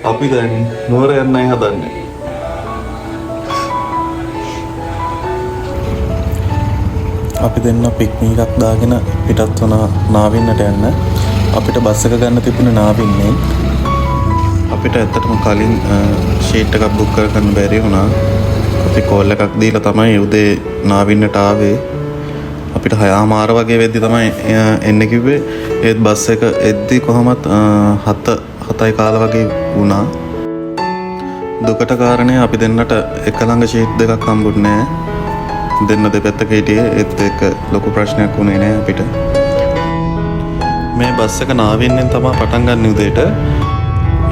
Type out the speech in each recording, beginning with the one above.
අපි දැන් නුවර යන්නයි හදන්නේ. අපි දෙන්න පික්නික් එකක් දාගෙන පිටත් වුණා නාවින්නට යන්න. අපිට බස් එක ගන්න තිබුණේ නාවින්නේ. අපිට ඇත්තටම කලින් ෂීට් එකක් බුක් කරගන්න බැරි වුණා. අපි කෝල් එකක් දීලා තමයි උදේ නාවින්නට ආවේ. අපිට 6:00 වගේ වෙද්දි තමයි එන්න කිව්වේ. ඒත් බස් එක එද්දි කොහොමත් 7:00 කාලා වගේ වුණා. දුකට කාරණේ අපි දෙන්නට එක ළඟ ෂීට් දෙකක් හම්බුනේ නැහැ. දෙන්න දෙපැත්තක හිටියේ. ඒත් ඒක ලොකු ප්‍රශ්නයක් වුණේ නැහැ අපිට. මේ බස් එක නාවින්නෙන් තමයි පටන් ගන්න උදේට.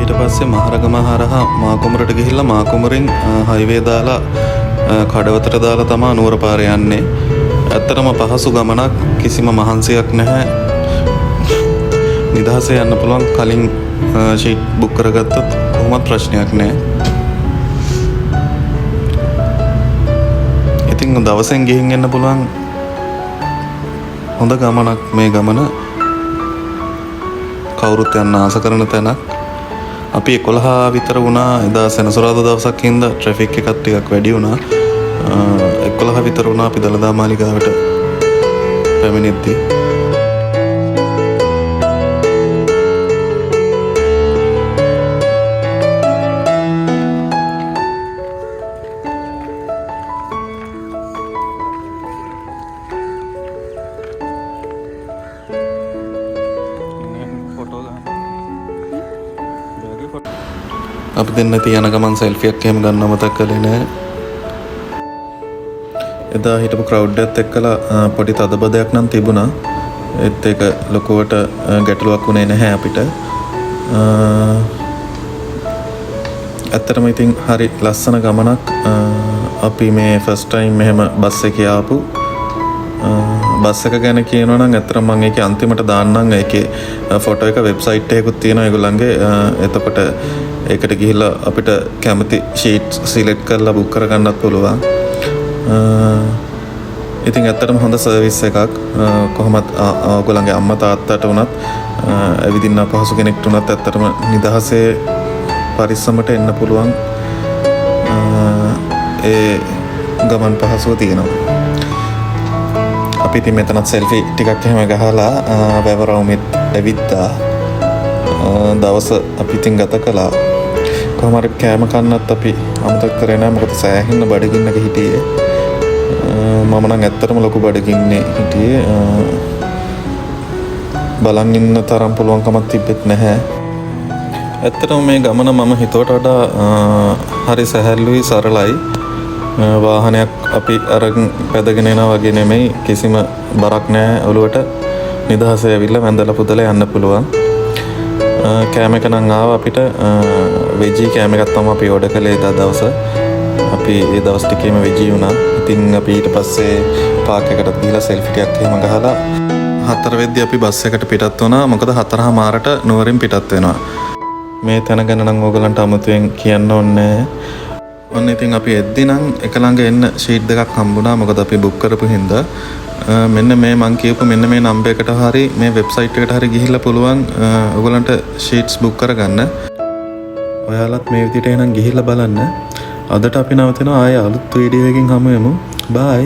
ඊට පස්සේ මහරගම හරහා මාකුමරට ගිහිල්ලා මාකුමරින් හයිවේ දාලා කඩවතට දාලා තමයි නුවර පාරේ යන්නේ. ඇත්තටම පහසු ගමනක්, කිසිම මහන්සියක් නැහැ. නිදහසේ යන්න පුළුවන්. කලින් ෂීට් බුක් කරගත්තොත් කොහොමත් ප්‍රශ්නයක් නැහැ. ඉතින් දවසෙන් ගිහින් එන්න පුළුවන් හොඳ ගමනක් මේ ගමන. කවුරුත් යන්න ආස කරන තැනක්. අපි 11 විතර වුණා එදා සෙනසුරාදා දවසක් හින්දා ට්‍රැෆික් එකක් ටිකක් වැඩි වුණා. 11 විතර වුණා අපි දළදා මාලිගාවට පැමිණෙද්දී. අපි දෙන්න තියන ගමන් සෙල්ෆියක් එහෙම ගන්න මතක් කළේ නෑ. එදා හිටපු ක්‍රවුඩ් එකත් එක්කලා පොඩි තදබදයක් නම් තිබුණා. ඒත් ඒක ලොකුවට ගැටලුවක් වුණේ නැහැ අපිට. ඇත්තටම ඉතින් හරි ලස්සන ගමනක්. අපි මේ ෆස්ට් ටයිම් මෙහෙම බස් එකේ ආපු. බස් එක ගැන කියනවා නම් ඇත්තටම මම ඒකේ අන්තිමට දාන්නම්. ඒකේ ෆොටෝ එක වෙබ්සයිට් එකකුත් තියෙනවා ඒගොල්ලන්ගේ. එතකොට ඒකට ගිහිල්ලා අපිට කැමති ෂීට් සිලෙක්ට් කරලා බුක් කරගන්නත් පුළුවන්. ඉතින් ඇත්තටම හොඳ සර්විස් එකක්. කොහොමත් ඔයගොල්ලන්ගේ අම්මා තාත්තට උනත් ඇවිදින්න අපහසු කෙනෙක්ට උනත් ඇත්තටම නිදහසේ පරිස්සමට එන්න පුළුවන්. ඒ ගමන් පහසුව තියෙනවා. අපි ඉතින් මෙතනත් සෙල්ෆි ටිකක් එහෙම ගහලා වැවරවුමෙත් ඇවිත්තා. දවස අපි ඉතින් ගත කළා. කොහොම හරි කෑම කන්නත් අපි අමතක කරේ නැහැ. මොකද සෑහෙන බඩගින්නක හිටියේ. මම නම් ඇත්තටම ලොකු බඩගින්නේ හිටියේ. බලන් ඉන්න තරම් පුළුවන්කමක් තිබෙත් නැහැ. ඇත්තටම මේ ගමන මම හිතුවට වඩා හරි සැහැල්ලුයි, සරලයි. වාහනයක් අපි අරන් පැදගෙන යනවා වගේ නෙමෙයි. කිසිම බරක් නැහැ ඔළුවට. නිදහසේ ඇවිල්ලා වැඳලා පුදලා යන්න පුළුවන්. කෑම එක නම් ආව අපිට. වෙජී කෑම එකක් තමයි අපි ඕඩර් කළේ එදා දවස. අපි ඒ දවස් ටිකේම වෙජී වුණා. ඉතින් අපි ඊට පස්සේ පාක් එකට ගිහලා සෙල්ෆි ටිකක් එහෙම ගහලා 4 වෙද්දි අපි බස් එකට පිටත් වුණා. මොකද 4:00ට නුවරින් පිටත් වෙනවා. මේ තැන ගැන නම් ඕගලන්ට අමුතුවෙන් කියන්න ඕනේ. ඔන්න ඉතින් අපි එද්දි නම් එක ළඟ එන්න ෂීට් දෙකක් හම්බුණා. මොකද අපි බුක් කරපු හින්දා. මෙන්න මේ මං කියපු මෙන්න මේ නම්බර් එකට හරි මේ වෙබ්සයිට් එකට හරි ගිහිල්ලා පුළුවන් ඔයගලන්ට ෂීට්ස් බුක් කරගන්න. ඔයාලත් මේ විදිහට එහෙනම් ගිහිල්ලා බලන්න. අදට අපි නවතිනවා. ආයෙ අලුත් වීඩියෝ එකකින් හමු වෙමු. බයි.